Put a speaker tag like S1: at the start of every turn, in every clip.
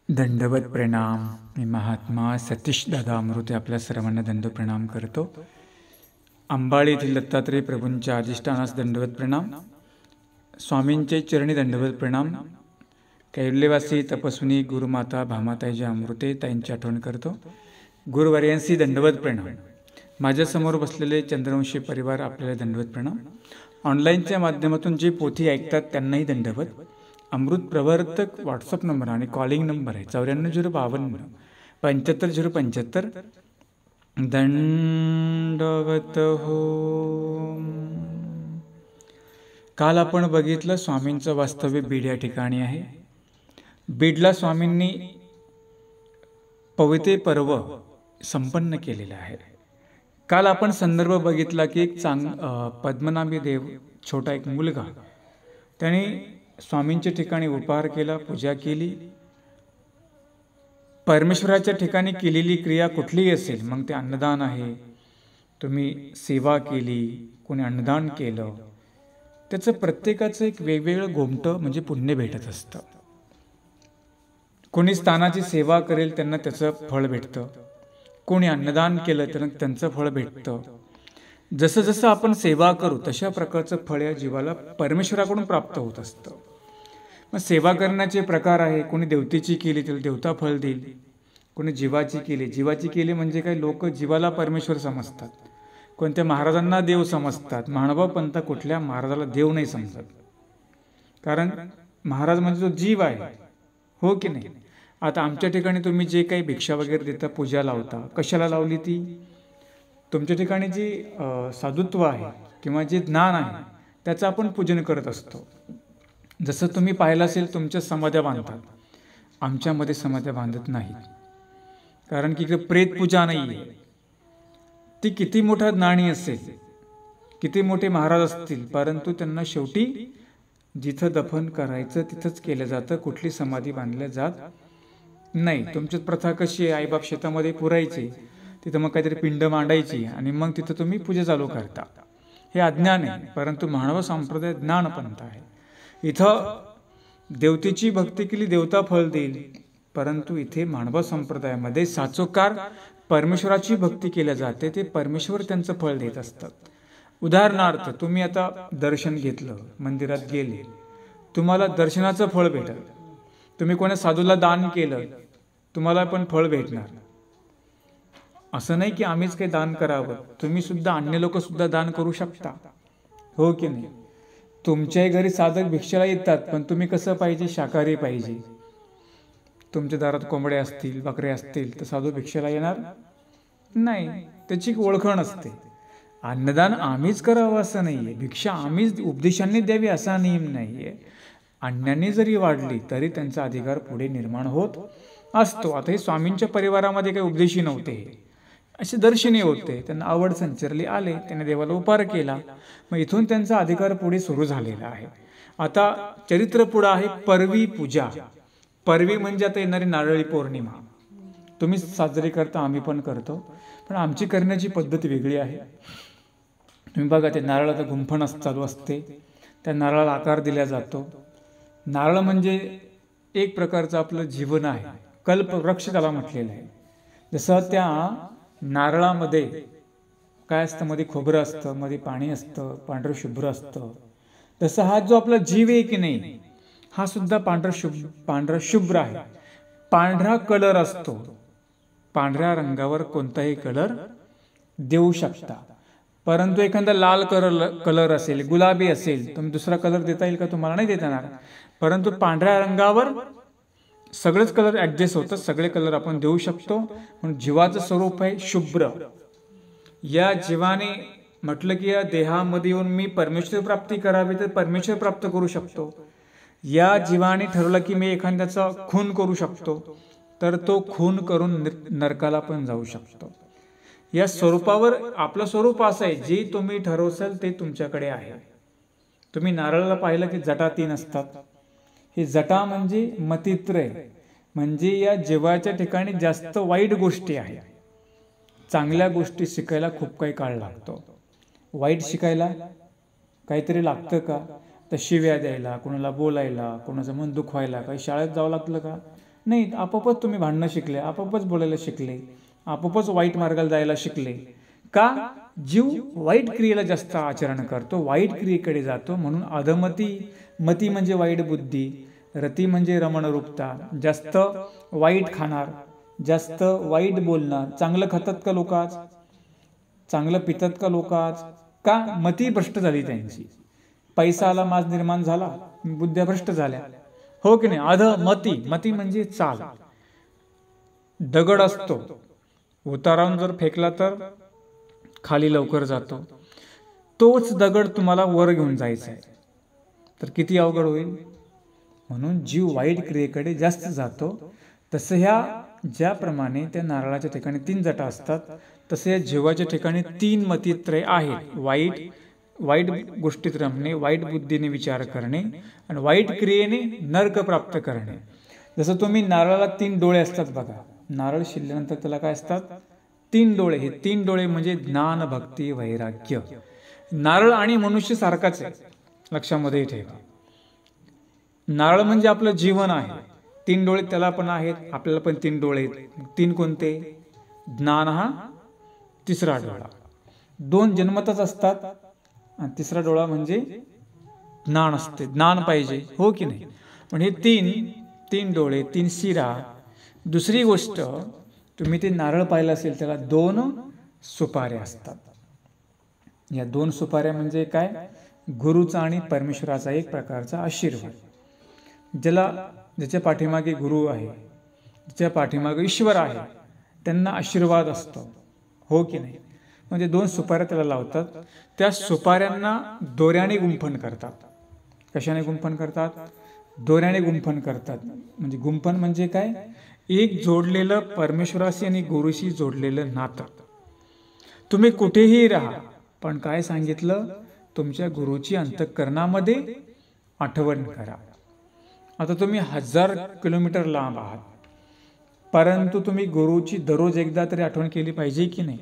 S1: दंडवत प्रणाम. मी महात्मा सतीश दादा अमृते आपल्या सर्वांना प्रणाम करतो. अंबाळी येथील दत्तात्रय प्रभूंच्या अधिष्ठानास दंडवत प्रणाम. स्वामींचे चरणी दंडवत प्रणाम. कैवल्यवासी तपस्विनी गुरुमाता भामाताईजी अमृते ताईंची आठवण करतो. गुरुवर्यांसी दंडवत प्रणाम. माझ्यासमोर बसलेले चंद्रवंशी परिवार आपल्याला दंडवत प्रणाम. ऑनलाईनच्या माध्यमातून जे पोथी ऐकतात त्यांनाही दंडवत. अमृत प्रवर्तक व्हॉट्सअप नंबर आणि कॉलिंग नंबर आहे 94 052 75 075. दंडवत हो. काल आपण बघितलं स्वामींचं वास्तव्य बीड या ठिकाणी आहे. बीडला स्वामींनी पविते पर्व संपन्न केलेलं आहे. काल आपण संदर्भ बघितला की एक पद्मनाभी देव छोटा एक मुलगा त्याने स्वामींच्या ठिकाणी उपहार केला, पूजा केली. परमेश्वराच्या ठिकाणी केलेली क्रिया कुठलीही असेल, मग ते अन्नदान आहे, तुम्ही सेवा केली, कोणी अन्नदान केलं, त्याचं प्रत्येकाचं एक वेगवेगळं गोमटं म्हणजे पुण्य भेटत असतं. कोणी स्थानाची सेवा करेल त्यांना त्याचं फळ भेटतं, कोणी अन्नदान केलं त्यांना त्यांचं फळ भेटतं. जसं जसं आपण सेवा करू तशा प्रकारचं फळ या जीवाला परमेश्वराकडून प्राप्त होत असतं. मग सेवा करण्याचे प्रकार आहे. कोणी देवतेची केली तर देवता फळ देईल, कोणी जीवाची केली म्हणजे काय, लोक जीवाला परमेश्वर समजतात, कोणत्या महाराजांना देव समजतात. महानुभाव पंथ कुठल्या महाराजाला देव नाही समजत, कारण महाराज म्हणजे जो जीव आहे, हो की नाही. आता आमच्या ठिकाणी तुम्ही जे काही भिक्षा वगैरे देता, पूजा लावता, कशाला लावली ती, तुमच्या ठिकाणी जी साधुत्व आहे किंवा जे ज्ञान आहे त्याचं आपण पूजन करत असतो. जसं तुम्ही पाहिलं असेल तुमच्या समाध्या बांधतात, आमच्यामध्ये समाध्या बांधत नाहीत, कारण की इकडे प्रेत पूजा नाही आहे. ती किती मोठा ज्ञानी असेल, किती मोठे महाराज असतील, परंतु त्यांना शेवटी जिथं दफन करायचं तिथंच केलं जातं, कुठली समाधी बांधल्या जात नाही. तुमची प्रथा कशी आहे, आईबाप शेतामध्ये पुरायचे, तिथं मग काहीतरी पिंड मांडायची आणि मग तिथं तुम्ही पूजा चालू करता. हे अज्ञान आहे, परंतु मानव संप्रदाय ज्ञानपंथ आहे. इथं देवतेची भक्ती केली देवता फळ देईल, परंतु इथे मानव संप्रदायामध्ये साचोकार परमेश्वराची भक्ती केल्या जाते, ते परमेश्वर त्यांचं फळ देत असतात. उदाहरणार्थ तुम्ही आता दर्शन घेतलं, मंदिरात गेले, तुम्हाला दर्शनाचं फळ भेटेल. तुम्ही कोणा साधूला दान केलं, तुम्हाला पण फळ भेटणार. असं नाही की आम्हीच काही दान करावं, तुम्ही सुद्धा अन्य लोक सुद्धा दान करू शकता, हो की नाही. तुमच्याही घरी साधक भिक्षेला येतात, पण तुम्ही कसं पाहिजे, शाकाहारी पाहिजे. तुमच्या दारात कोंबड्या असतील, बकऱ्या असतील तर साधू भिक्षेला येणार नाही, त्याची ओळखण असते. अन्नदान आम्हीच करावं असं नाहीये, भिक्षा आम्हीच उपदेशांनी द्यावी असा नियम नाहीये. अन्नाने जरी वाढली तरी त्यांचा अधिकार पुढे निर्माण होत असतो. आता हे स्वामींच्या परिवारामध्ये काही उपदेशी नव्हते, असे दर्शनी होते, त्यांना आवड संचरली, आले, त्याने देवाला उपहार केला, मग इथून त्यांचा अधिकार पुढे सुरू झालेला आहे. आता चरित्र पुढं आहे परवी पूजा. परवी म्हणजे आता येणारी नारळी पौर्णिमा तुम्ही साजरी करता, आम्ही पण करतो, पण आमची करण्याची पद्धत वेगळी आहे. तुम्ही बघा, ते नारळाचं गुंफण चालू असते, त्या नारळाला आकार दिला जातो. नारळ म्हणजे एक प्रकारचं आपलं जीवन आहे, कल्पवृक्ष त्याला म्हटलेलं आहे. जसं त्या नारळामध्ये काय असतं, मध्ये खोबरं असतं, मध्ये पाणी असतं, पांढरं शुभ्र असतं, तसं हा जो आपला जीव आहे की नाही, हा सुद्धा पांढरा शुभ्र आहे. पांढरा कलर असतो, पांढऱ्या रंगावर कोणताही कलर देऊ शकता, परंतु एखादा लाल कलर असेल, गुलाबी असेल, तुम्ही दुसरा कलर देता येईल का, तुम्हाला नाही देता येणार. परंतु पांढऱ्या रंगावर सगळेच कलर ऍडजस्ट होतात, सगळे कलर आपण देऊ शकतो. म्हणून जीवाचं स्वरूप आहे शुभ्र. या जीवाने म्हटलं की या देहामध्ये येऊन मी परमेश्वर प्राप्ती करावी तर परमेश्वर प्राप्त करू शकतो. या जीवाने ठरवलं की मी एखाद्याचा खून करू शकतो तर तो खून करून नरकाला पण जाऊ शकतो. या स्वरूपावर आपलं स्वरूप असं आहे, जे तुम्ही ठरवसाल ते तुमच्याकडे आहे. तुम्ही नारळाला पाहिलं की जटा 3 असतात. ही जटा म्हणजे मतित्रय, म्हणजे या जीवाच्या ठिकाणी जास्त वाईट गोष्टी आहेत. चांगल्या गोष्टी शिकायला खूप काही काळ लागतो, वाईट शिकायला काहीतरी लागतं का, तर शिव्या द्यायला, कोणाला बोलायला, कोणाचं मन दुखवायला काही शाळेत जावं लागलं का, नाही, आपोआपच तुम्ही भांडणं शिकले, आपोआपच बोलायला शिकले, आपोआपच वाईट मार्गाला जायला शिकले. का? जीव वाईट क्रियेला जास्त आचरण करतो, वाईट क्रियेकडे जातो. म्हणून अधमती, मती म्हणजे वाईट बुद्धी, रती म्हणजे रमणरूपता, जास्त वाईट खाणार, जास्त वाईट बोलणार. चांगलं खातात का लोक आज? चांगलं पितात का लोक आज? का? मती भ्रष्ट झाली त्यांची. पैसा आला, माज निर्माण झाला, बुद्ध्या भ्रष्ट झाल्या. हो की नाही? अधमती, मती म्हणजे चाल. दगड असतो, उतारावून जर फेकला तर खाली लवकर जातो. तोच दगड तुम्हाला वर घेऊन जायचा आहे तर किती अवघड होईल. म्हणून जीव वाईट क्रियेकडे जास्त जातो. तसं ह्या ज्याप्रमाणे त्या नारळाच्या ठिकाणी 3 जटा असतात, तसे या जीवाच्या ठिकाणी 3 मतित्रय आहेत. वाईट गोष्टीत रमणे, वाईट बुद्धीने विचार करणे आणि वाईट क्रियेने नरक प्राप्त करणे. जसं तुम्ही नारळाला 3 डोळे असतात बघा, नारळ शिरल्यानंतर त्याला काय असतात? 3 डोळे. हे 3 डोळे म्हणजे ज्ञान, भक्ती, वैराग्य. नारळ आणि मनुष्य सारखाच आहे, लक्षामध्ये ठेवा. नारळ म्हणजे आपलं जीवन आहे. 3 डोळे त्याला पण आहेत, आपल्याला पण 3 डोळे आहेत. 3 कोणते? ज्ञान हा तिसरा डोळा. 2 जन्मतच असतात आणि तिसरा डोळा म्हणजे ज्ञान असते, ज्ञान पाहिजे. हो की नाही? पण हे 3 डोळे, 3 शिरा. दुसरी गोष्ट, तुम्ही ते नारळ पाहिलं असेल, त्याला 2 सुपाऱ्या असतात. या 2 सुपाऱ्या म्हणजे काय? गुरुचा आणि परमेश्वराचा एक प्रकारचा आशीर्वाद. ज्याच्या पाठीमागे गुरु आहे, ज्याच्या पाठीमागे ईश्वर आहे, त्यांना आशीर्वाद असतो. हो की नाही? म्हणजे 2 सुपाऱ्या त्याला लावतात. त्या सुपाऱ्यांना दोऱ्याने गुंफण करतात. कशाने गुंफण करतात? दोऱ्याने गुंफण करतात. म्हणजे गुंफण म्हणजे काय? एक जोडलेलं परमेश्वराशी आणि गुरुशी जोडलेलं नातं. तुम्ही कुठेही राहा, पण काय सांगितलं? तुमच्या गुरुची अंतःकरणामध्ये आठवण करा. आता तुम्ही 1000 किलोमीटर लांब आहात, परंतु तुम्ही गुरुची दररोज एकदा तरी आठवण केली पाहिजे की नाही?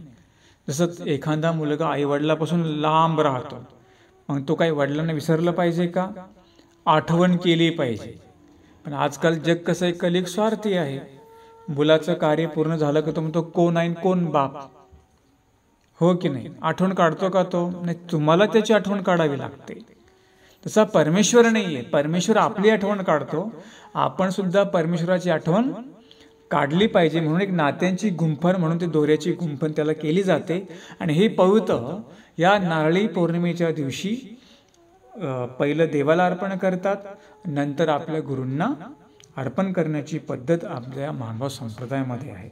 S1: जसं एखादा मुलगा आई वडिलापासून लांब राहतो, मग तो काही वडिलांना विसरलं पाहिजे का? आठवण केली पाहिजे. पण आजकाल जग कसं आहे, कलिग स्वार्थी आहे. मुलाचं कार्य पूर्ण झालं का तो म्हणतो कोण आहे कोण बाप. हो की नाही? आठवण काढतो का तो? नाही, तुम्हाला त्याची आठवण काढावी लागते. तसा परमेश्वर नाहीये. परमेश्वर आपली आठवण काढतो, आपण सुद्धा परमेश्वराची आठवण काढली पाहिजे. म्हणून एक नात्यांची गुंफण म्हणून ते दोऱ्याची गुंफण त्याला केली जाते. आणि हे पवित्र या नारळी पौर्णिमेच्या दिवशी पहिलं देवाला अर्पण करतात, नंतर आपल्या गुरूंना अर्पण करण्याची पद्धत आपल्या मानव संप्रदायामध्ये आहे.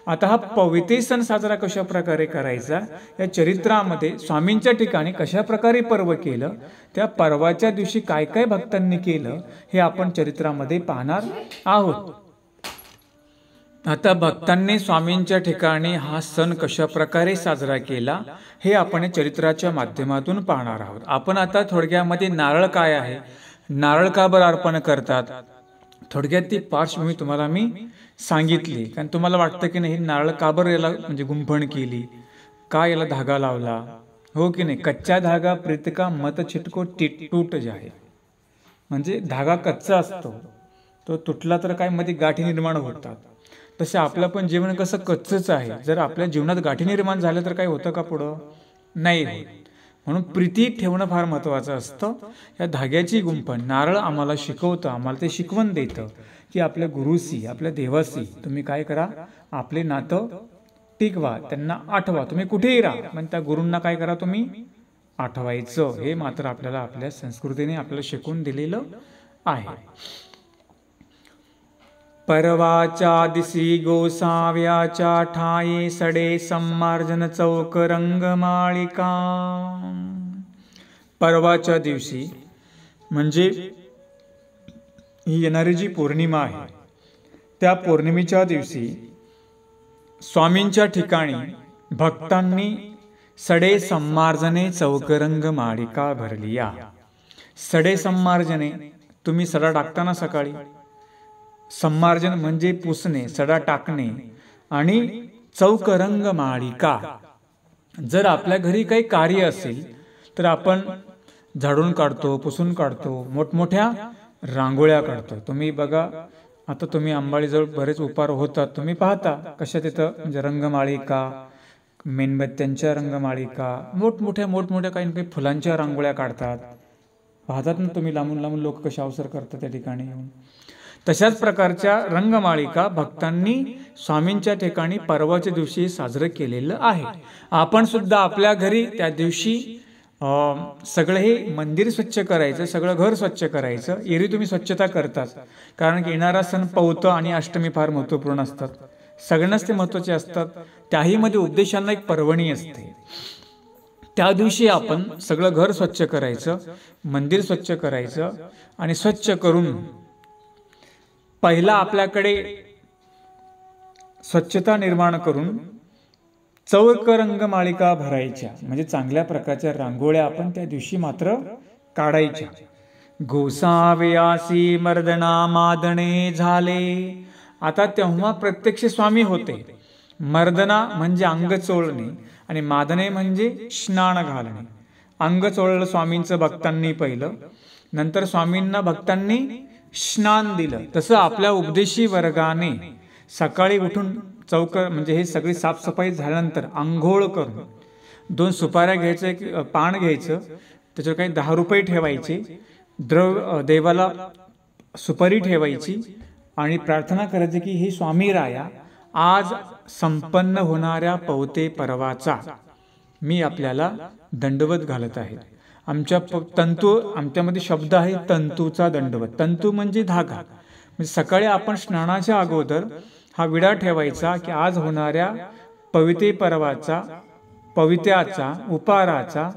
S1: आता हा पवित्र सण साजरा कशा प्रकारे करायचा, या चरित्रामध्ये स्वामींच्या ठिकाणी कशा प्रकारे पर्व केलं, त्या पर्वाच्या दिवशी काय काय भक्तांनी केलं, हे आपण चरित्रामध्ये पाहणार आहोत. आता भक्तांनी स्वामींच्या ठिकाणी हा सण कशा प्रकारे साजरा केला, हे आपण चरित्राच्या माध्यमातून पाहणार आहोत. आपण आता थोडक्यामध्ये नारळ काय आहे, नारळ का बरं अर्पण करतात, थोडक्यात ती पार्श्वभूमी तुम्हाला मी सांगितली. कारण तुम्हाला वाटतं की नाही, नारळ का बरं याला म्हणजे गुंफण केली, का याला धागा लावला. हो की नाही? कच्चा धागा प्रीत का मत छिटको टूट जाए. म्हणजे धागा कच्चा असतो, तो तुटला तर काय मध्ये गाठी निर्माण होतात. तसे आपलं पण जीवन कसं कच्चच आहे. जर आपल्या जीवनात गाठी निर्माण झाल्या तर काय होतं का पुढं? नाही होत. म्हणून प्रीती ठेवणं फार महत्त्वाचं असतं. या धाग्याची गुंफण नारळ आम्हाला शिकवतं, आम्हाला ते शिकवण देतं की आपल्या गुरुशी, आपल्या देवाशी तुम्ही काय करा, आपले नातं टिकवा, त्यांना आठवा. तुम्ही कुठेही राहा, पण त्या गुरूंना काय करा, तुम्ही आठवायचं. हे मात्र आपल्याला आपल्या संस्कृतीने आपल्याला शिकवून दिलेलं आहे. परवाच्या दिसी गोसाव्याच्या ठाई सडे सम्मार्जन चौक रंगमाळिका. परवाच्या दिवशी म्हणजे ही येणारी जी पौर्णिमा आहे, त्या पौर्णिमेच्या दिवशी स्वामींच्या ठिकाणी भक्तांनी सडे सम्मार्जने चौकरंग माळिका भरलिया. सडे सम्मार्जने, तुम्ही सडा टाकताना सकाळी, सम्मार्जन म्हणजे पुसणे, सडा टाकणे, आणि चौकरंग माळिका. जर आपल्या घरी काही कार्य असेल तर आपण झाडून काढतो, पुसून काढतो, मोठमोठ्या रांगोळ्या काढतो. तुम्ही बघा, आता तुम्ही अंबाळीजवळ बरेच उपार होतात, तुम्ही पाहता कशा तिथं म्हणजे रंगमाळिका, मेणबत्त्यांच्या रंगमाळिका, मोठमोठ्या काही काही फुलांच्या रांगोळ्या काढतात, पाहतात ना तुम्ही लांबून लांबून लोक कशा अवसर करतात त्या ठिकाणी येऊन. तशाच प्रकारच्या रंगमाळिका भक्तांनी स्वामींच्या ठिकाणी परवाच्या दिवशी साजरं केलेलं आहे. आपण सुद्धा आपल्या घरी त्या दिवशी सगळं हे मंदिर स्वच्छ करायचं, सगळं घर स्वच्छ करायचं. एरवी तुम्ही स्वच्छता करताच, कारण की येणारा सण पौतं आणि अष्टमी फार महत्त्वपूर्ण असतात, सगळ्यांनाच ते महत्त्वाचे असतात. त्याही मध्ये उद्देशांना एक पर्वणी असते. त्या दिवशी आपण सगळं घर स्वच्छ करायचं, मंदिर स्वच्छ करायचं आणि स्वच्छ करून पहिला आपल्याकडे स्वच्छता निर्माण करून चौक रंगमाळिका भरायच्या, म्हणजे चांगल्या प्रकारच्या रांगोळ्या आपण त्या दिवशी मात्र काढायच्या. गोसाव्यासी मर्दना मादणे झाले. आता तेव्हा प्रत्यक्ष स्वामी होते. मर्दना म्हणजे अंग चोळणे आणि मादणे म्हणजे स्नान घालणे. अंग चोळलं स्वामींचं भक्तांनी पहिलं, नंतर स्वामींना भक्तांनी स्नान दिलं. तसं आपल्या उपदेशी वर्गाने सकाळी उठून चौक म्हणजे हे सगळी साफसफाई झाल्यानंतर आंघोळ करून 2 सुपाऱ्या घ्यायचं, एक पान घ्यायचं, त्याच्यावर काही 10 रुपये ठेवायचे, देवाला सुपारी ठेवायची आणि प्रार्थना करायची की हे स्वामी राया, आज संपन्न होणाऱ्या पौते पर्वाचा मी आपल्याला दंडवत घालत आहे. आमच्यामध्ये शब्द आहे तंतूचा दंडवत. तंतू म्हणजे धागा. म्हणजे सकाळी आपण स्नानाच्या अगोदर हा विडा ठेवायचा की आज होणाऱ्या पविते पर्वाचा, पवित्याचा, उपाराचा,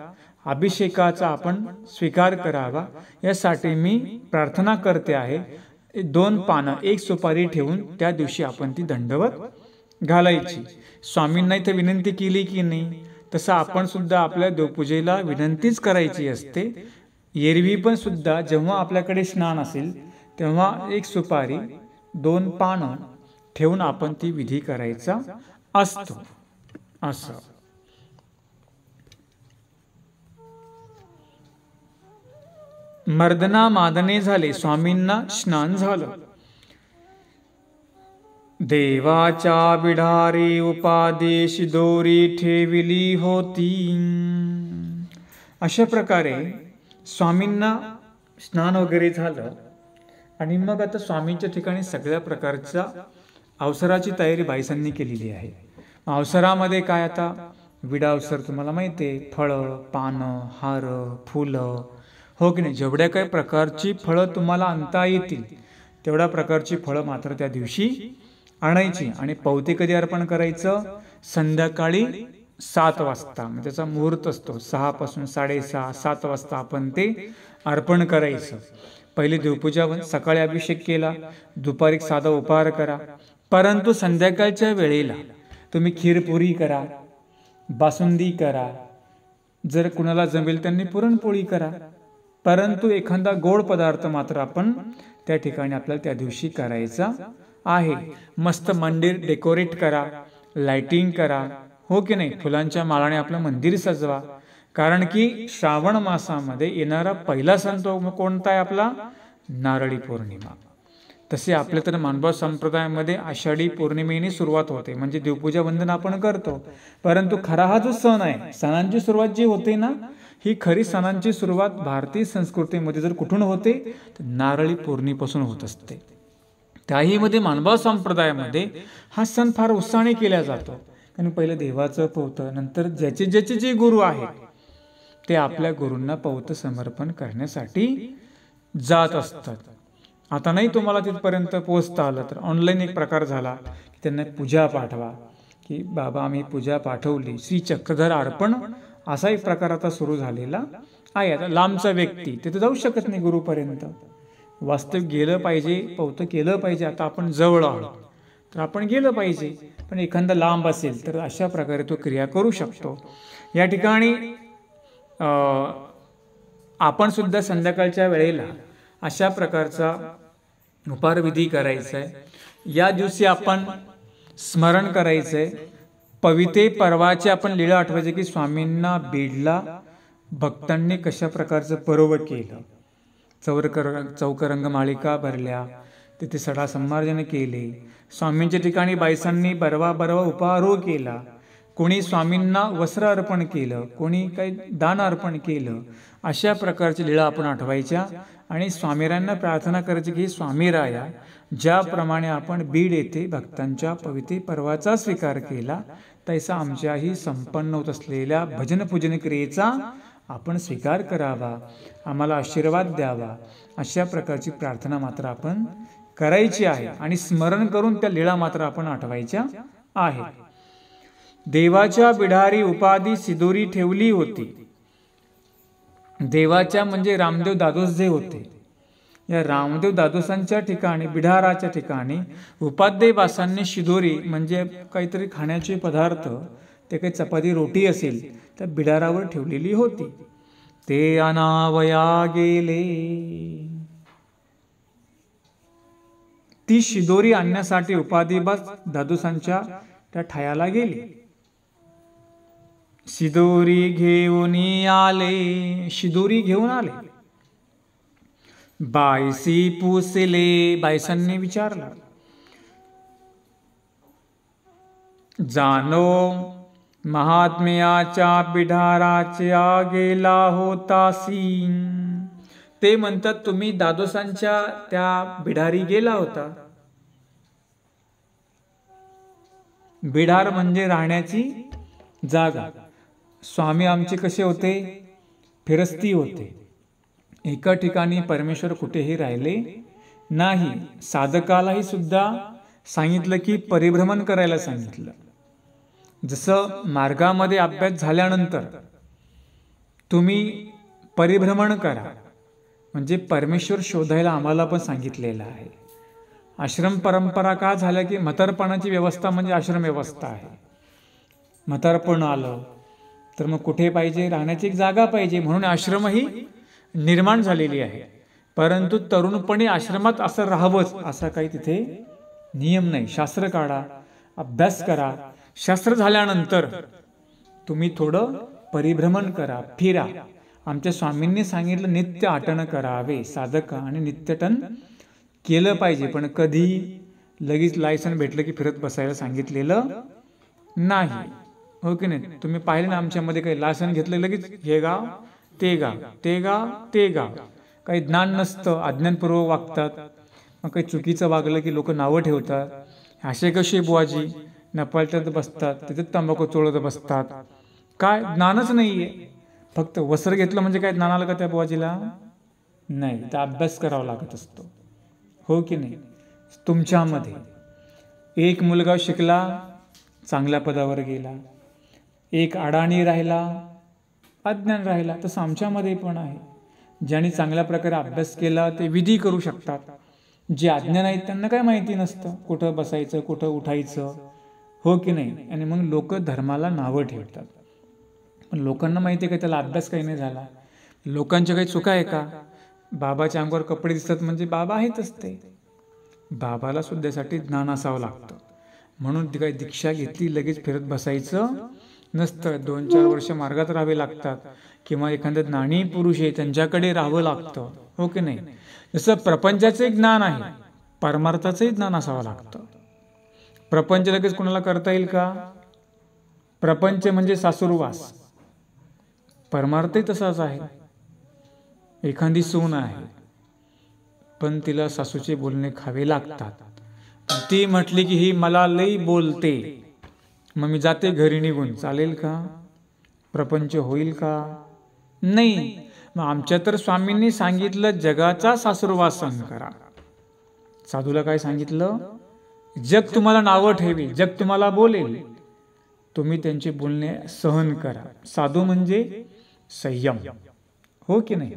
S1: अभिषेकाचा आपण स्वीकार करावा, यासाठी मी प्रार्थना करते आहे. 2 पानं, 1 सुपारी ठेवून त्या दिवशी आपण ती दंडवत घालायची. स्वामींना इथे विनंती केली की नाही, तसं आपण सुद्धा आपल्या देवपूजेला विनंतीच करायची असते. एरवी पण सुद्धा जेव्हा आपल्याकडे स्नान असेल तेव्हा 1 सुपारी, 2 पानं ठेवून आपण ती विधी करायचा असतो. असं मर्दना मादने झाले, स्वामींना स्नान झालं. देवाच्या बिढारी उपादेश दोरी ठेविली होती. अशा प्रकारे स्वामींना स्नान वगैरे झालं आणि मग आता स्वामींच्या ठिकाणी सगळ्या प्रकारच्या अवसराची तयारी बाईसांनी केलेली आहे. अवसरामध्ये काय, आता विडा अवसर तुम्हाला माहिती आहे, फळं, पानं, हार, फुलं, हो की नाही, जेवढ्या काही प्रकारची फळं तुम्हाला आणता येतील तेवढ्या प्रकारची फळं मात्र त्या दिवशी आणायची. आणि पौते कधी अर्पण करायचं, संध्याकाळी 7 वाजता, म्हणजे त्याचा मुहूर्त असतो 6 पासून 6:30, 7 वाजता आपण ते अर्पण करायचं. पहिली देवपूजा, सकाळी अभिषेक केला, दुपारी साधा उपहार करा. परंतु संध्याकाळच्या वेळेला तुम्ही खीरपुरी करा, बासुंदी करा, जर कुणाला जमेल त्यांनी पुरणपोळी करा, परंतु एखादा गोड पदार्थ मात्र आपण त्या ठिकाणी आपल्याला त्या दिवशी करायचा आहे. मस्त मंदिर डेकोरेट करा, लाइटिंग करा, हो की नाही, फुलांच्या माळाने आपलं मंदिर सजवा. कारण की श्रावण मासामध्ये येणारा पहिला सण तो कोणता आहे आपला, नारळी पौर्णिमा. तसे आपल्या तर मानभाव संप्रदायामध्ये आषाढी पौर्णिमेने सुरुवात होते, म्हणजे देवपूजा वंदन आपण करतो. परंतु खरा हा जो सण आहे, सणांची सुरुवात जी होते ना, ही खरी सणांची सुरुवात भारतीय संस्कृतीमध्ये जर कुठून होते तर नारळी पौर्णिमेपासून होत असते. त्याही मध्ये मानभाव संप्रदायामध्ये हा सण फार उत्साहाने केला जातो. कारण पहिलं देवाचं पौतं, नंतर ज्याचे ज्याचे जे गुरु आहेत ते आपल्या गुरूंना पौतं समर्पण करण्यासाठी जात असतात. आता नाही तुम्हाला तिथपर्यंत पोहोचता आलं तर ऑनलाईन एक प्रकार झाला की त्यांना पूजा पाठवा, की बाबा आम्ही पूजा पाठवली, श्री चक्रधर अर्पण असा एक प्रकार आता सुरू झालेला आहे. आता लांबचा व्यक्ती तिथे जाऊ शकत नाही गुरुपर्यंत, वास्तविक गेलं पाहिजे, पौतं केलं पाहिजे. आता आपण जवळ आहोत तर आपण गेलं पाहिजे, पण एखादा लांब असेल तर अशा प्रकारे तो क्रिया करू शकतो. या ठिकाणी आपण सुद्धा संध्याकाळच्या वेळेला अशा प्रकारचा उपहारविधी करायचा आहे. या दिवशी आपण स्मरण करायचंय, पविते पर्वाचे आपण लीळा आठवायचे की स्वामींना बीडला भक्तांनी कशा प्रकारचं पर्व केलं. चौक रंगमाळिका भरल्या, तिथे सडा संमार्जन केले. स्वामींच्या ठिकाणी बायसांनी बरवा उपहारोह केला. कोणी स्वामींना वस्त्र अर्पण केलं, कोणी काही दान अर्पण केलं. अशा प्रकारची लीळा आपण आठवायच्या आणि स्वामीरायांना प्रार्थना करायची की स्वामीराया, ज्याप्रमाणे आपण बीड येथे भक्तांच्या पवित्र पर्वाचा स्वीकार केला, तैसा आमच्याही संपन्न होत असलेल्या भजन पूजन क्रियेचा आपण स्वीकार करावा, आम्हाला आशीर्वाद द्यावा. अशा प्रकारची प्रार्थना मात्र आपण करायची आहे आणि स्मरण करून त्या लीळा मात्र आपण आठवायच्या आहेत. देवाच्या बिढारी उपाधी सिदोरी ठेवली होती. देवाच्या म्हणजे रामदेव दादोस जे होते, या रामदेव दादोसांच्या ठिकाणी बिढाराच्या ठिकाणी उपाध्येबासांनी शिदोरी म्हणजे काहीतरी खाण्याचे पदार्थ, ते काही चपाती रोटी असेल त्या बिढारावर ठेवलेली होती. ते अनावया गेले. ती शिदोरी आणण्यासाठी उपाध्येबास दादोसांच्या त्या ठायाला गेली. शिदोरी घेऊन आले, शिदोरी घेऊन आले. बायसी पुसले, बायसांनी विचारलं, जानो महात्म्याच्या बिढाराच्या गेला होतासी. ते म्हणतात तुम्ही दादोसांच्या त्या बिढारी गेला होता. बिढार म्हणजे राहण्याची जागा. स्वामी आमचे कसे होते? फिरस्ती होते. एका ठिकाणी परमेश्वर कुठेही राहिले नाही. साधकालाही सुद्धा सांगितलं की परिभ्रमण करायला सांगितलं. जसं मार्गामध्ये अभ्यास झाल्यानंतर तुम्ही परिभ्रमण करा, म्हणजे परमेश्वर शोधायला आम्हाला पण सांगितलेलं आहे. आश्रम परंपरा का झाल्या की म्हातारपणाची व्यवस्था म्हणजे आश्रम व्यवस्था आहे. म्हातारपण आलं तर मग कुठे पाहिजे? राहण्याची एक जागा पाहिजे, म्हणून आश्रमही निर्माण झालेली आहे. परंतु तरुणपणी आश्रमात असं राहावंच असा काही तिथे नियम नाही. शास्त्र काढा, अभ्यास करा. शास्त्र झाल्यानंतर तुम्ही थोडं परिभ्रमण करा, फिरा. आमच्या स्वामींनी सांगितलं नित्य आटन करावे साधक, आणि नित्यटन केलं पाहिजे. पण कधी लगेच लायसन भेटलं की फिरत बसायला सांगितलेलं नाही, हो की नाही? तुम्ही पाहिले ना आमच्यामध्ये काही लायसन घेतलं लगेच हे गाव ते गाव, ते गाव ते गाव. काही ज्ञान नसतं, अज्ञानपूर्वक वागतात. मग काही चुकीचं वागलं की लोक नावं ठेवतात. असे कसे बुवाजी नपालच्यात बसतात, तिथे तंबाखू चोळत बसतात. काय ज्ञानच नाहीये. फक्त वस्त्र घेतलं म्हणजे काय ज्ञान आलं का त्या बुवाजीला? नाही, तर अभ्यास करावा लागत असतो, हो की नाही? तुमच्यामध्ये एक मुलगा शिकला, चांगल्या पदावर गेला. एक अडाणी राहिला, अज्ञान राहिला. तसं आमच्यामध्ये पण आहे. ज्यांनी चांगल्या प्रकारे अभ्यास केला ते विधी करू शकतात. जे अज्ञान आहेत त्यांना काय माहिती नसतं कुठं बसायचं, कुठं उठायचं, हो की नाही? आणि मग लोक धर्माला नावं ठेवतात. पण लोकांना माहिती आहे का त्याला अभ्यास काही नाही झाला. लोकांच्या काही चुका आहे का? बाबाच्या अंगावर कपडे दिसतात म्हणजे बाबा आहेतच ते. बाबाला सुद्धासाठी ज्ञान असावं लागतं. म्हणून ती काही दीक्षा घेतली लगेच फिरत बसायचं नसतं. 2-4 वर्ष मार्गात राहावे लागतात. किंवा एखादं ज्ञानी पुरुष आहे त्यांच्याकडे राहावं लागतं, हो की नाही? जसं प्रपंचाचे ज्ञान आहे, परमार्थाचंही ज्ञान असावं लागतं. प्रपंच लगेच कोणाला करता येईल का? प्रपंच म्हणजे सासुरवास. परमार्थही तसाच आहे. एखादी सून आहे पण तिला सासूचे बोलणे खावे लागतात. ती म्हटली की ही मला लई बोलते, मग मी जाते घरी निघून, चालेल का? प्रपंच होईल का? नाही. मग आमच्या तर स्वामींनी सांगितलं जगाचा सासुरवास सहन करा. साधूला काय सांगितलं? जग तुम्हाला नावं ठेवी, जग तुम्हाला बोलेल, तुम्ही त्यांचे बोलणे सहन करा. साधू म्हणजे संयम, हो की नाही?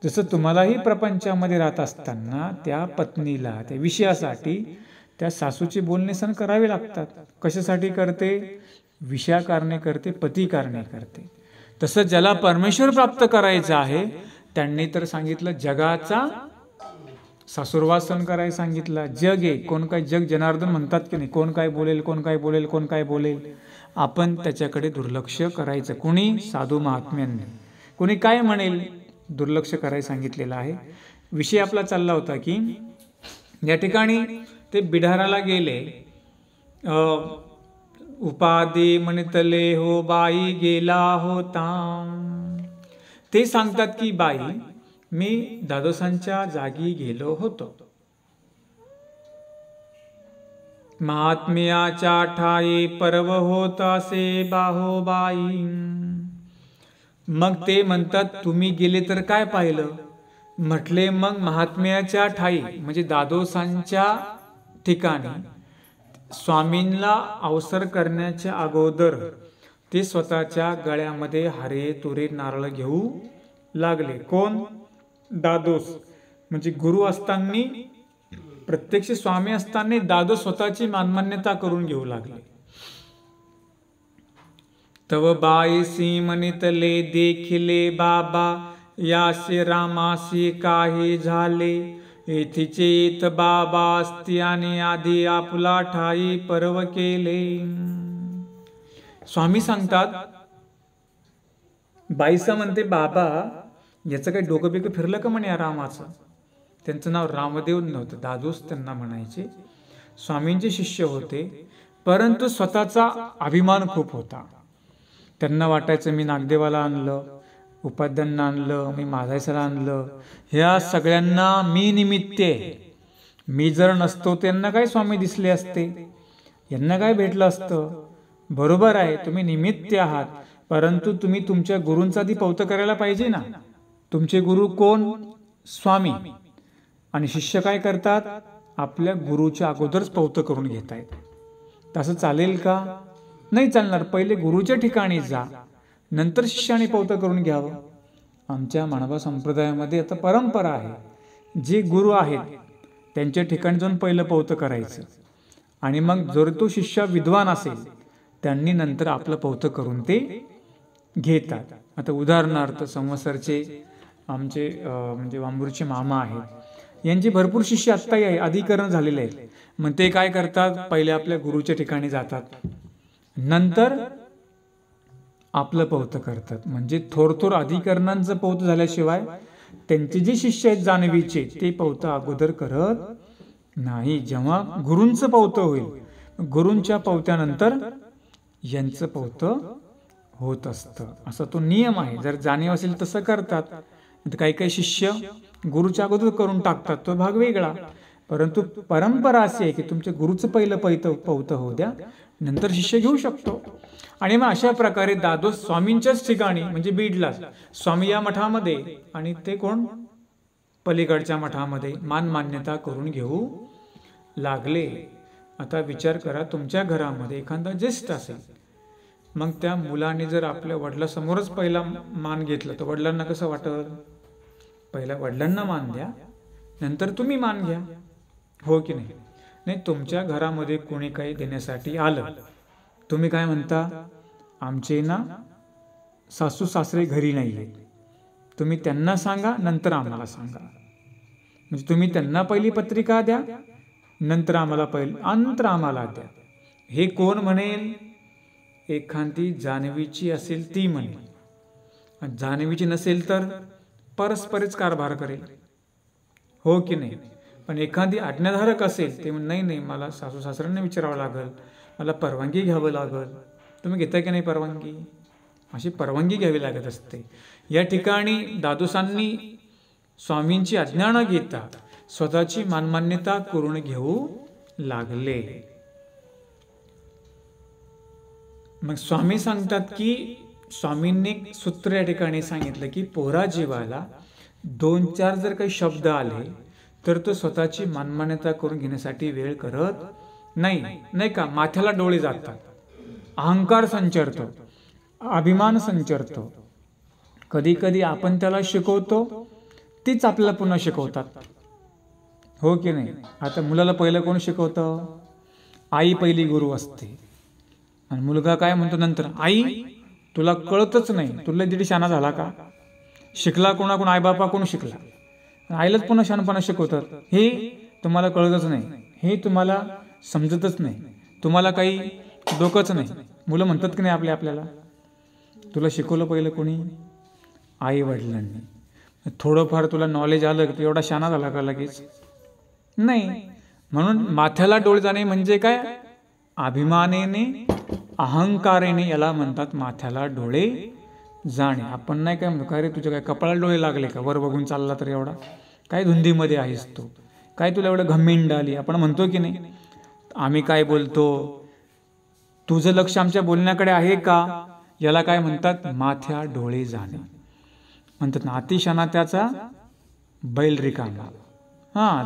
S1: जसं तुम्हालाही प्रपंचामध्ये राहत असताना त्या पत्नीला त्या विषयासाठी त्या सासूचे बोलणे सहन करावे लागतात. कशासाठी करते? विषयाकारणे करते, पती कारणे करते. तसं ज्याला परमेश्वर प्राप्त करायचं आहे त्यांनी तर सांगितलं जगाचा सासुरवास सहन करायला सांगितला. जग आहे, कोण काय जग जनार्दन म्हणतात की नाही, कोण काय बोलेल, कोण काय बोलेल, कोण काय बोलेल, आपण त्याच्याकडे दुर्लक्ष करायचं. कोणी? साधू महात्म्यांनी. कोणी काय म्हणेल दुर्लक्ष करायला सांगितलेलं आहे. विषय आपला चालला होता की या ठिकाणी ते बिढाराला गेले. उपादे म्हणतले हो बाई गेला होता. ते सांगतात की बाई मी दादोसांच्या जागी गेलो होतो. महात्म्याच्या ठाई पर्व होत असे बाहोबाई. मग ते म्हणतात तुम्ही गेले तर काय पाहिलं? म्हटले मग महात्म्याच्या ठाई म्हणजे दादोसांच्या ठिकाणी स्वामींना अवसर करण्याच्या अगोदर ते स्वतःच्या गळ्यामध्ये हारे तुरे नारळ घेऊ लागले. कोण? दादोस. म्हणजे गुरु असताना प्रत्यक्ष स्वामी असताना दादोस स्वतःची मानमान्यता करून घेऊ लागले. तव बाईसी म्हणितले देखिले बाबा यासे रामासी काही झाले. येथीचेत बाबा असती आणि आधी आपला ठाई पर्व केले. स्वामी सांगतात बाईसा म्हणते बाबा याचं काही डोकं बिकं फिरलं का म्हणे या रामाचं. त्यांचं नाव रामदेव नव्हतं, दादोस त्यांना म्हणायचे. स्वामींचे शिष्य होते, परंतु स्वतःचा अभिमान खूप होता. त्यांना वाटायचं मी नागदेवाला आणलं, उपाध्यांना आणलं, मी माधायसाला आणलं, ह्या सगळ्यांना मी निमित्त आहे. मी जर नसतो त्यांना काय स्वामी दिसले असते, यांना काय भेटलं असतं. बरोबर आहे तुम्ही निमित्त आहात, परंतु तुम्ही तुमच्या गुरूंचा आधी पौत करायला पाहिजे ना. तुमचे गुरु कोण? स्वामी. आणि शिष्य काय करतात? आपल्या गुरुच्या अगोदरच पौत करून घेत आहेत. तसं चालेल का? नाही चालणार. पहिले गुरुच्या ठिकाणी जा, नंतर शिष्याने पौत करून घ्यावं. आमच्या मानवा संप्रदायामध्ये आता परंपरा आहे, जे गुरु आहेत त्यांच्या ठिकाणी जाऊन पहिलं पौत करायचं आणि मग जर तो शिष्य विद्वान असेल त्यांनी नंतर आपलं पौत करून ते घेतात. आता उदाहरणार्थ संवत्सरचे आमचे म्हणजे वांबूरचे मामा आहेत, यांचे भरपूर शिष्य आत्ताही आहे, अधिकरण झालेले आहेत. मग ते काय करतात? पहिले आपल्या गुरुच्या ठिकाणी जातात, नंतर आपलं पौत करतात. म्हणजे थोर अधिकरणांचं पौत झाल्याशिवाय त्यांचे जे शिष्य आहेत जानवीचे ते पौत अगोदर करत नाही. जेव्हा गुरूंचं पौत होईल, गुरूंच्या पौत्यानंतर यांचं पौत होत असतं. असा तो नियम आहे. जर जाणीव असेल तसं करतात. काही काही शिष्य गुरुच्या अगोदर करून टाकतात, तो भाग वेगळा. परंतु परंपरा अशी आहे की तुमच्या गुरुचं पहिलं पौत होऊ द्या, नंतर शिष्य घेऊ शकतो. आणि मग अशा प्रकारे दादोस स्वामींच्याच ठिकाणी म्हणजे बीडला स्वामी या मठामध्ये आणि ते कोण पलीकडच्या मठामध्ये मान्यता करून घेऊ लागले. आता विचार करा, तुमच्या घरामध्ये एखादा ज्येष्ठ असेल, मग त्या मुलाने जर आपल्या वडिलांसमोरच पहिला मान घेतला तर वडिलांना कसं वाटल? पहिला वडिलांना मान द्या, नंतर तुम्ही मान घ्या. हो की नाही? नाही, तुमच्या घरामध्ये कोणी काही देण्यासाठी आलं, तुम्ही काय म्हणता? आमचे ना सासू सासरे घरी नाही आहेत, तुम्ही त्यांना सांगा नंतर आम्हाला सांगा. म्हणजे तुम्ही त्यांना पहिली पत्रिका द्या, नंतर आम्हाला नंतर आम्हाला द्या. हे कोण म्हणेल? एखादी जानवीची असेल ती म्हणेल, जानवीची नसेल तर परस्परच कारभार करेल. हो की नाही? पण एखादी आज्ञाधारक असेल ते नाही नाही मला सासू सासऱ्यांना विचारावं लागेल, मला परवानगी घ्यावं लागेल. तुम्ही घेता की नाही परवानगी? अशी परवानगी घ्यावी लागत असते. या ठिकाणी दादोसांनी स्वामींची आज्ञा न घेता स्वतःची मानमान्यता करून घेऊ लागले. मग स्वामी सांगतात की स्वामींनी सूत्र या ठिकाणी सांगितलं की पोरा जीवाला 2-4 जर काही शब्द आले तर तो स्वतःची मानमान्यता करून घेण्यासाठी वेळ करत नाही. नाही का? माथ्याला डोळे जातात, अहंकार संचरतो, अभिमान संचरतो. कधी कधी आपण त्याला शिकवतो, तीच आपल्याला पुन्हा शिकवतात. हो की नाही? आता मुलाला पहिलं कोण शिकवतं? आई पहिली गुरु असते. आणि मुलगा काय म्हणतो नंतर? आई तुला कळतच नाही, तुला दीड शाना झाला का? शिकला कोणाकोण? आई बापा कोण शिकला? आईलाच पुन्हा शहाणपणा शिकवतात. हे तुम्हाला कळतच नाही, हे तुम्हाला समजतच नाही, तुम्हाला काही डोकंच नाही. मुलं म्हणतात की नाही आपल्याला, तुला शिकवलं पहिलं कोणी? आई वडिलांनी. थोडंफार तुला नॉलेज आलं की एवढा शहाणा झाला का लगेच? नाही. म्हणून माथ्याला डोळे जाणे म्हणजे काय? अभिमानेने, अहंकाराने याला म्हणतात माथ्याला डोळे जाणे. आपण नाही काय म्हणतो, काय रे तुझ्या काय कपाळाला डोळे लागले का? वर बघून चालला तर एवढा काय धुंदीमध्ये आहेस तू? काय तुला एवढं घमेंड आली? आपण म्हणतो की नाही? आम्ही काय बोलतो, तुझं लक्ष आमच्या बोलण्याकडे आहे का? याला काय म्हणतात? माथ्या डोळे जाणे म्हणतात ना. अतिशहाणा त्याचा बैल रिकामा.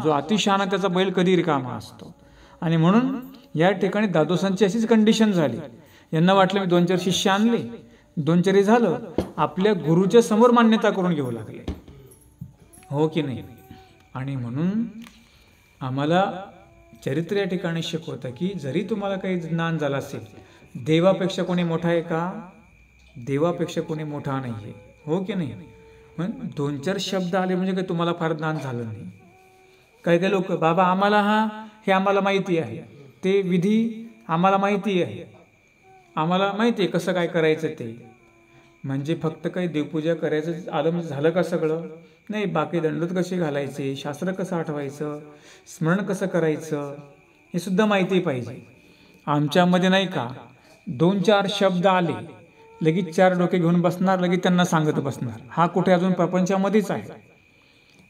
S1: जो अतिशहाणा त्याचा बैल कधी रिकामा असतो. आणि म्हणून या ठिकाणी दादोसांची अशीच कंडिशन झाली. यांना वाटलं मी 2-4 शिष्य आणले, 2-4 झालं, आपल्या गुरुच्या समोर मान्यता करून घेऊ लागले. हो की नाही? आणि म्हणून आम्हाला चरित्र या ठिकाणी शिकवतं की जरी तुम्हाला काही ज्ञान झालं असेल, देवापेक्षा कोणी मोठा आहे का? देवापेक्षा कोणी मोठा नाही आहे. हो की नाही? मग 2-4 शब्द आले म्हणजे काही तुम्हाला फार ज्ञान झालं नाही. काही काही लोक, बाबा आम्हाला हे आम्हाला माहिती आहे, ते विधी आम्हाला माहिती आहे, आम्हाला माहिती आहे कसं काय करायचं ते. म्हणजे फक्त काही देवपूजा करायचं आलं म्हणजे झालं का सगळं? नाही. बाकी दंडोत कसे घालायचे, शास्त्र कसं आठवायचं, स्मरण कसं करायचं, हे सुद्धा माहिती पाहिजे. आमच्यामध्ये नाही का 2-4 शब्द आले लगेच 4 डोके घेऊन बसणार, लगेच त्यांना सांगत बसणार. हा कुठे अजून प्रपंचामध्येच आहे.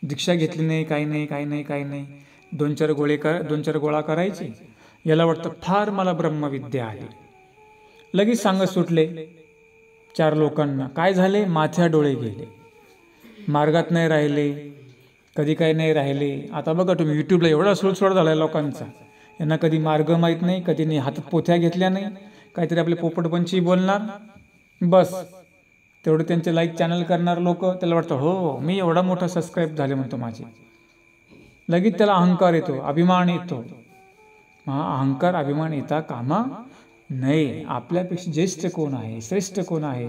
S1: दीक्षा घेतली नाही, काही नाही, काही नाही, काही नाही. 2-4 गोळा करायचे. याला वाटतं फार मला ब्रह्मविद्या आहे. लगेच सांगत सुटले 4 लोकांना. काय झाले? माथ्या डोळे गेले, मार्गात नाही राहिले, कधी काही नाही राहिले. आता बघा तुम्ही युट्यूबला एवढा सुळसुळा झाला लोकांचा. यांना कधी मार्ग माहीत नाही, कधी नाही, हातात पोथ्या घेतल्या नाही, काहीतरी आपले पोपटपंची बोलणार, बस तेवढं त्यांचे लाईक चॅनल करणार लोक. त्याला वाटतं हो मी एवढा मोठा सबस्क्राईब झाले म्हणतो माझे. लगेच त्याला अहंकार येतो, अभिमान येतो. अहंकार अभिमान येता कामा नाही. आपल्यापेक्षा ज्येष्ठ कोण आहे, श्रेष्ठ कोण आहे,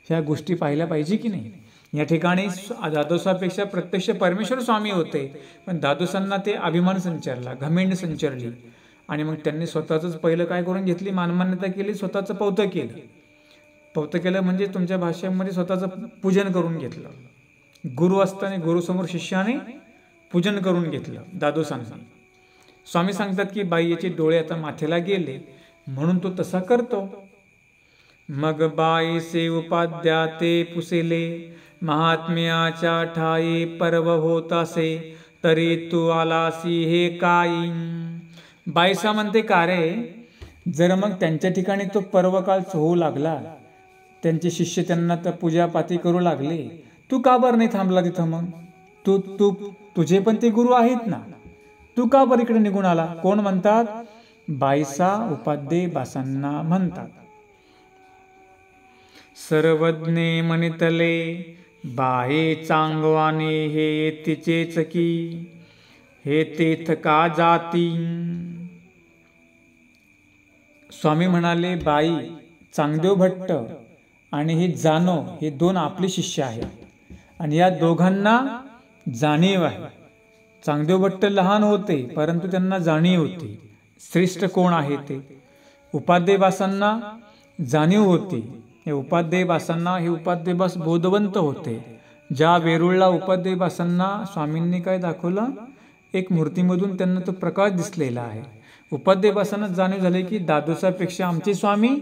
S1: ह्या गोष्टी पाहिल्या पाहिजे की नाही? या ठिकाणी दादोसापेक्षा प्रत्यक्ष परमेश्वर स्वामी होते, पण दादोसांना ते अभिमान संचारला, घमेंड संचारली. आणि मग त्यांनी स्वतःच पहिलं काय करून घेतली? मानमान्यता केली, स्वतःचं पवतं केलं. पवतं केलं म्हणजे तुमच्या भाषेमध्ये स्वतःचं पूजन करून घेतलं. गुरु असताना गुरुसमोर शिष्याने पूजन करून घेतलं दादोसांनी. स्वामी सांगतात की बाई याचे डोळे आता माथ्याला गेले म्हणून तो तसा करतो. मग बाईसे उपाध्या ते पुसेले, महात्म्याच्या ठाई पर्व होत असे, तरी तू आलासी हे काही. बाईसा म्हणते का रे, जर मग त्यांच्या ठिकाणी तो पर्व काळ होऊ लागला, त्यांचे शिष्य त्यांना तर पूजापाती करू लागले, तू का बरं नाही थांबला तिथं? मग तुझे पण ते गुरु आहेत ना, तू का बरं इकडे निघून आला? कोण म्हणतात? बाईसा उपाध्ये बासांना म्हणतात. सर्वज्ञे म्हणितले बाहे चांगवाने, हे तिचेच की हे तेथ का जाती. स्वामी म्हणाले बाई, चांगदेव भट्ट आणि हे जानो हे 2 आपले शिष्य आहेत आणि या दोघांना जाणीव आहे. चांगदेव भट्ट लहान होते परंतु त्यांना जाणीव होती श्रेष्ठ कोण आहे ते. उपाध्येबासांना जाणीव होती. हे उपाध्येबासांना हे उपाध्येबास बोधवंत होते. ज्या वेरूळला उपाध्येबासांना स्वामींनी काय दाखवलं? एक मूर्तीमधून त्यांना तो प्रकाश दिसलेला आहे. उपाध्येबासांना जाणीव झाली की दादोसापेक्षा आमचे स्वामी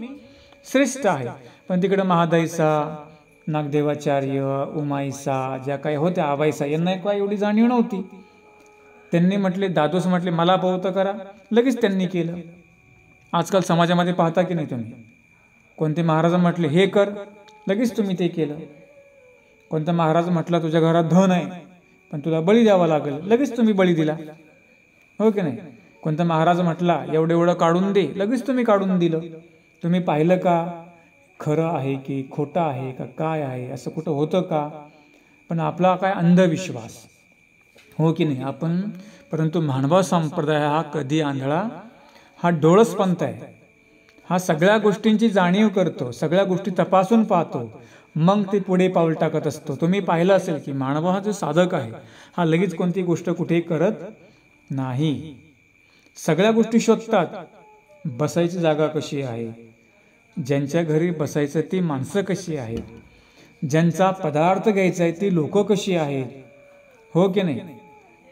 S1: श्रेष्ठ आहे. पण तिकडे महादाईसा, नागदेवाचार्य, उमाईसा, ज्या काही होत्या आबाईसा, यांना काय एवढी जाणीव नव्हती. त्यांनी म्हटले, दादोस म्हटले मला पवतं करा, लगेच त्यांनी केलं. आजकाल समाजामध्ये पाहता की नाही तुम्ही? कोणते महाराज म्हटले हे कर, लगेच तुम्ही ते केलं. कोणता महाराज म्हटला तुझ्या घरात धन आहे पण तुला बळी द्यावा लागेल, लगेच तुम्ही बळी दिला. हो की नाही? कोणता महाराज म्हटला एवढं एवढं काढून दे, लगेच तुम्ही काढून दिलं. तुम्ही पाहिलं का खरं आहे की खोटं आहे का काय आहे, असं कुठं होतं का? पण आपला काय अंधविश्वास. हो की नाही? आपण परंतु मानवा संप्रदाय हा कधी आंधळा, हा डोळस पंथ आहे. हा सगळ्या गोष्टींची जाणीव करतो, सगळ्या गोष्टी तपासून पाहतो, मग ते पुढे पाऊल टाकत असतो. तुम्ही पाहिलं असेल की मानव हा जो साधक आहे हा लगेच कोणती गोष्ट कुठे करत नाही. सगळ्या गोष्टी शोधतात. बसायची जागा कशी आहे, ज्यांच्या घरी बसायचं ती माणसं कशी आहेत, ज्यांचा पदार्थ घ्यायचा आहे ती लोक कशी आहेत. हो की नाही?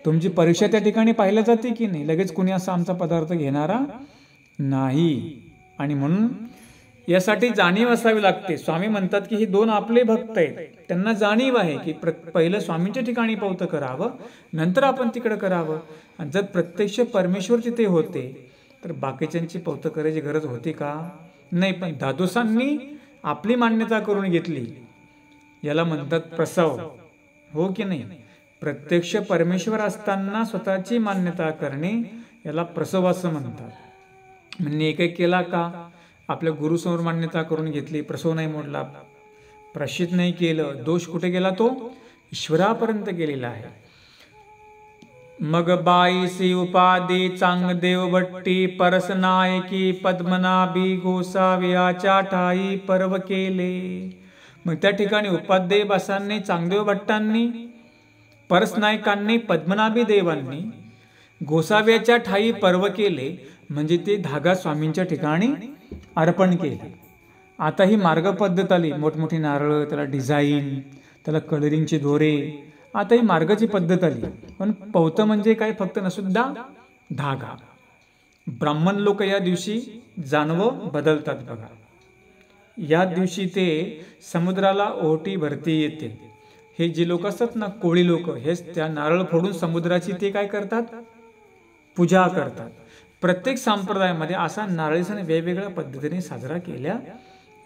S1: तुमची परीक्षा त्या ठिकाणी पाहिल्या जाते की नाही? लगेच कुणी असा आमचा पदार्थ घेणारा नाही. आणि म्हणून यासाठी जाणीव असावी लागते. स्वामी म्हणतात की हे दोन आपले भक्त आहेत, त्यांना जाणीव आहे की पहिलं स्वामींच्या ठिकाणी पौतं करावं, नंतर आपण तिकडं करावं. आणि जर प्रत्यक्ष परमेश्वर तिथे होते तर बाकीच्यांची पौतं करायची गरज होती का? नाही. पण दादोसांनी आपली मान्यता करून घेतली. याला म्हणतात प्रसव, हो की नाही? प्रत्यक्ष परमेश्वर असताना स्वतःची मान्यता करणे याला प्रसव असं म्हणतात. म्हणजे एक एक केला का? आपल्या गुरुसमोर मान्यता करून घेतली, प्रसव नाही मोडला, प्रायश्चित नाही केलं, दोष कुठे गेला? तो ईश्वरापर्यंत गेलेला आहे. मग बाईसी उपाधी चांगदेव भट्टी परसनायकी पद्मनाभी गोसाव्याच्या ठाई पर्व केले. मग त्या ठिकाणी उपाध्ये बसांनी, चांगदेव भट्टांनी, परसनायकांनी, पद्मनाभी देवांनी गोसाव्याच्या ठाई पर्व केले. म्हणजे ते धागा स्वामींच्या ठिकाणी अर्पण केले. आता ही मार्ग पद्धत आली, मोठमोठी नारळ, त्याला डिझाईन, त्याला कलरिंगचे दोरे, आता ही मार्गाची पद्धत आली. पण पौतं म्हणजे काय? फक्त नसुद्धा धागा. ब्राह्मण लोक या दिवशी जानवं बदलतात बघा. या दिवशी ते समुद्राला ओहोटी भरती येते. हे जे लोक असतात ना, कोळी लोक, हेच त्या नारळ फोडून समुद्राची ते काय करतात? पूजा करतात. प्रत्येक संप्रदायामध्ये असा नारळी सण वेगवेगळ्या पद्धतीने साजरा केला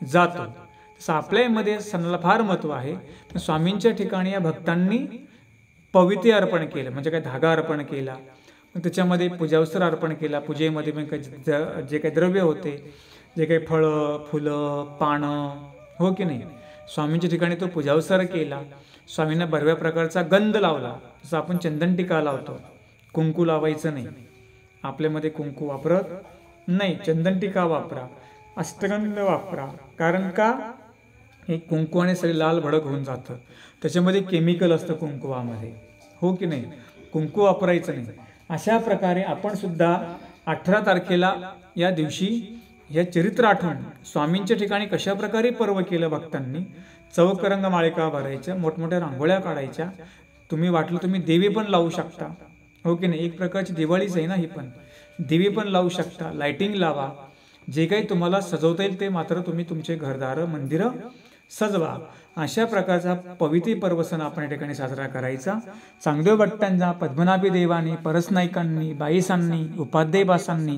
S1: जातो. तसं आपल्यामध्ये सणाला फार महत्त्व आहे. स्वामींच्या ठिकाणी या भक्तांनी पवित्र अर्पण केलं, म्हणजे काय धागा अर्पण केला, मग त्याच्यामध्ये पूजावस्त्र अर्पण केला. पूजेमध्ये मग जे काही द्रव्य होते, जे काही फळं, फुलं, पानं, हो की नाही, स्वामींच्या ठिकाणी तो पूजावस्त्र केला. स्वामींना बऱ्या प्रकारचा गंध लावला. जसं आपण चंदन टीका लावतो, कुंकू लावायचं नाही. आपल्यामध्ये कुंकू वापरत नाही, चंदन टीका वापरा, अष्टगंध वापरा. कारण का? हे कुंकवाने सगळे लाल भडक होऊन जातं, त्याच्यामध्ये केमिकल असतं कुंकुवामध्ये, हो की नाही? कुंकू वापरायचं नाही. अशा प्रकारे आपण सुद्धा 18 तारखेला या दिवशी या चरित्र आठवण स्वामींच्या ठिकाणी कशा प्रकारे पर्व केलं भक्तांनी. चौकरंग माळिका भरायच्या, मोठमोठ्या रांगोळ्या काढायच्या. तुम्ही वाटलं तुम्ही देवी पण लावू शकता, हो की नाही? एक प्रकारची दिवाळीच आहे ना ही पण. दिवे पण लावू शकता, लाइटिंग लावा, जे काही तुम्हाला सजवता येईल ते मात्र तुम्ही तुमचे घरदार, मंदिरं सजवा. अशा प्रकारचा पवित्र पर्व सण आपण या ठिकाणी साजरा करायचा. चांगदेव भट्टांचा, पद्मनाभी देवानी, परसनायकांनी, बाईसांनी, उपाध्ययबासांनी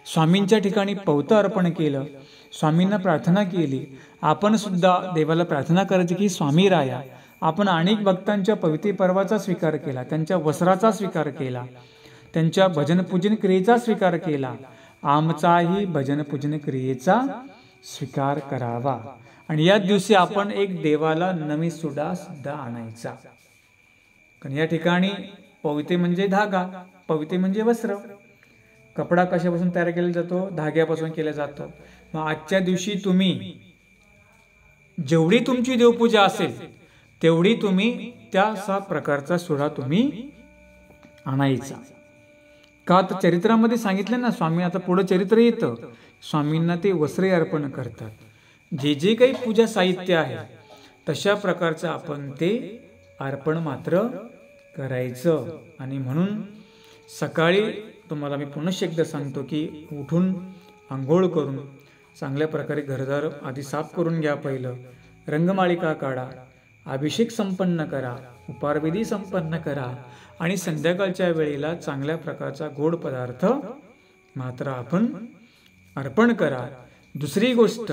S1: स्वामींच्या ठिकाणी पौतं अर्पण केलं, स्वामींना प्रार्थना केली. आपण सुद्धा देवाला प्रार्थना करायची की स्वामी राया, आपण अनेक भक्तांच्या पवित्र पर्वाचा स्वीकार केला, त्यांच्या वस्त्राचा स्वीकार केला, त्यांच्या भजन पूजन क्रियेचा स्वीकार केला. आमचाही भजन पूजन क्रियेचा स्वीकार करावा. आणि या दिवशी आपण एक देवाला नवी सुडा सुद्धा आणायचा. कारण या ठिकाणी पवित्र म्हणजे धागा, पवित्र म्हणजे वस्त्र. कपडा कशापासून तयार केला जातो? धाग्यापासून केला जातो. मग आजच्या दिवशी तुम्ही जेवढी तुमची देवपूजा असेल तेवढी तुम्ही त्या प्रकारचा सुडा तुम्ही आणायचा. का? तर चरित्रामध्ये सांगितलं ना, स्वामी आता पुढं चरित्र येतं, स्वामींना ते वस्त्रे अर्पण करतात. जे जे काही पूजा साहित्य आहे तशा प्रकारचं आपण ते अर्पण मात्र करायचं. आणि म्हणून सकाळी तुम्हाला मी पुनश्च एकदा सांगतो की उठून आंघोळ करून चांगल्या प्रकारे घरदार आधी साफ करून घ्या. पहिलं रंगमाळिका काढा, अभिषेक संपन्न करा, उपारविधी संपन्न करा आणि संध्याकाळच्या वेळेला चांगल्या प्रकारचा गोड पदार्थ मात्र आपण अर्पण करा. दुसरी गोष्ट,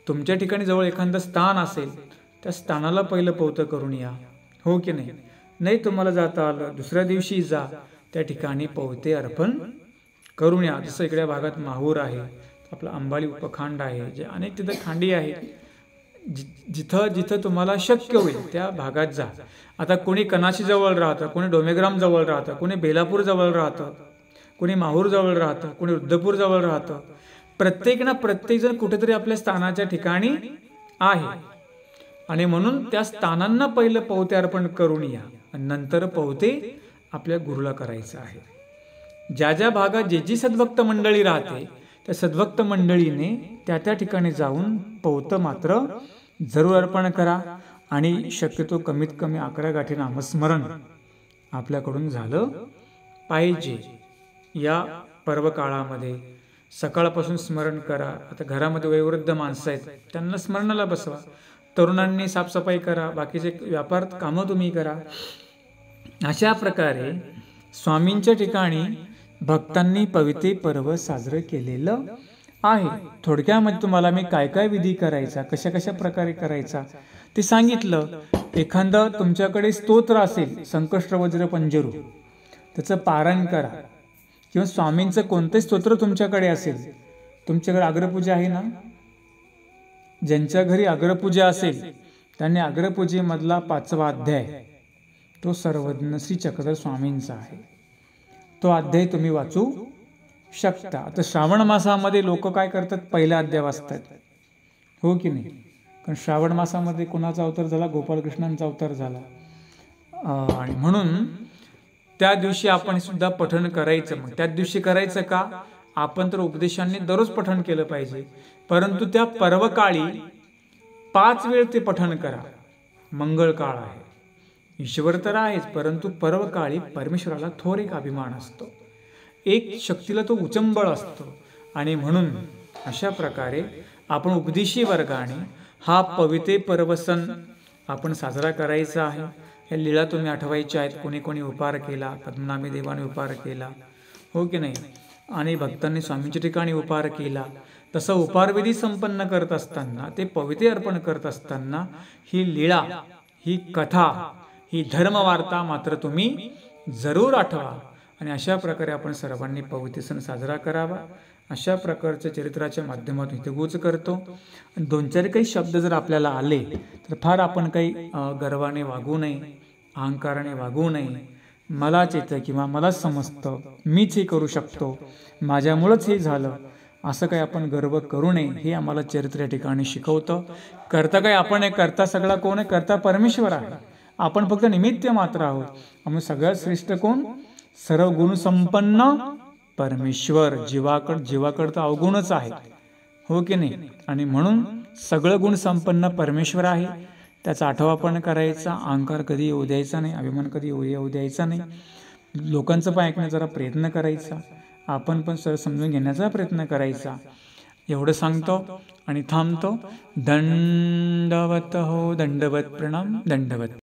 S1: तुमच्या ठिकाणी जवळ एखादं स्थान असेल त्या स्थानाला पहिलं पौतं करून या, हो की नाही? नाही तुम्हाला जाता आलं, दुसऱ्या दिवशी जा, त्या ठिकाणी पौते अर्पण करून या. जसं इकडे भागात माहूर आहे, आपला अंबाली उपखांड आहे, जे अनेक तिथं खांडी आहे, जिथं जिथं तुम्हाला शक्य होईल त्या भागात जा. आता कोणी कनाशी जवळ राहतं, कोणी डोमेग्राम जवळ राहतं, कोणी बेलापूर जवळ राहतं, कोणी माहूर जवळ राहतं, कोणी रुद्रपूर जवळ राहतं. प्रत्येकजण कुठेतरी आपल्या स्थानाच्या ठिकाणी आहे. आणि म्हणून त्या स्थानांना पहिलं पौते अर्पण करून या, नंतर पौते आपल्या गुरुला करायचं आहे. ज्या ज्या भागात जे जी सद्भक्त मंडळी राहते त्या सद्भक्त मंडळीने त्या त्या ठिकाणी जाऊन पौतं मात्र जरूर अर्पण करा. आणि शक्यतो कमीत कमी 11 गाठी नामस्मरण आपल्याकडून झालं पाहिजे. या पर्व काळामध्ये सकाळपासून स्मरण करा. आता घरामध्ये वयोवृद्ध माणसं आहेत, त्यांना स्मरणाला बसवा. तरुणांनी साफसफाई करा, बाकीचे व्यापार कामं तुम्ही करा. अशा प्रकारे स्वामींच्या ठिकाणी भक्तांनी पवित्र पर्व साजरं केलेलं आहे. थोडक्यामध्ये तुम्हाला मी काय काय विधी करायचा, कशा कशा प्रकारे करायचा ते सांगितलं. एखादं तुमच्याकडे स्तोत्र असेल, संकष्ट वज्र पंजरू, त्याचं पारायण करा. किंवा स्वामींचं कोणतं स्तोत्र तुमच्याकडे असेल. तुमच्याकडे अग्रपूजा आहे ना, ज्यांच्या घरी अग्रपूजा असेल त्यांनी अग्रपूजेमधला 5वा अध्याय तो सर्वज्ञ श्री चक्रधर स्वामींचा आहे. तो अध्याय तुम्ही वाचू शकता. आता श्रावण मासामध्ये लोक काय करतात, पहिला अध्याय वाचतात, हो की नाही? कारण श्रावण मासामध्ये कोणाचा अवतार झाला? गोपालकृष्णांचा अवतार झाला. आणि म्हणून त्या दिवशी आपण सुद्धा पठण करायचं. मग त्याच दिवशी करायचं का? आपण तर उपदेशांनी दररोज पठण केलं पाहिजे, परंतु त्या पर्वकाळी 5 वेळ ते पठण करा. मंगळ काळ आहे, ईश्वर तर आहेच, परंतु पर्वकाळी परमेश्वराला थोर एक अभिमान असतो, एक शक्तीला तो उचंबळ असतो. आणि म्हणून अशा प्रकारे आपण उपदेशी वर्गाने हा पवित्र पर्व सण आपण साजरा करायचा आहे. या लीळा तुम्ही आठवायच्या आहेत. कोणी कोणी उपार केला, पद्मनाभी देवाने उपार केला, हो की नाही? आणि भक्तांनी स्वामींच्या ठिकाणी उपार केला. तसं उपारविधी संपन्न करत असताना, ते पवित्र अर्पण करत असताना ही लीळा, ही कथा, ही धर्मवार्ता मात्र तुम्ही जरूर आठवा. आणि अशा प्रकारे आपण सर्वांनी पवित्र सण साजरा करावा. अशा प्रकारच्या चरित्राच्या माध्यमातून हितगुज करतो. 2-4 काही शब्द जर आपल्याला आले तर फार आपण काही गर्वाने वागू नये, अहंकाराने वागू नये. मलाच येतं किंवा मलाच समजतं, मीच हे करू शकतो, माझ्यामुळंच हे झालं, असं काही आपण गर्व करू नये. हे आम्हाला चरित्र या ठिकाणी शिकवतं. करता काय आपण आहे, करता सगळा कोण आहे? करता परमेश्वर आहे. आपण फक्त निमित्त मात्र आहोत. आम्ही सगळ्यात श्रेष्ठ कोण? सर्व गुण संपन्न परमेश्वर. जीवाकड तर अवगुणच आहे, हो की नाही? आणि म्हणून सगळं गुण संपन्न परमेश्वर आहे. त्याचा आठवा पण करायचा. अहंकार कधी येऊ द्यायचा नाही, अभिमान कधी येऊ द्यायचा नाही. लोकांचं पण ऐकण्याचा जरा प्रयत्न करायचा, आपण पण समजून घेण्याचा प्रयत्न करायचा. एवढं सांगतो आणि थांबतो. दंडवत हो, दंडवत प्रणाम, दंडवत.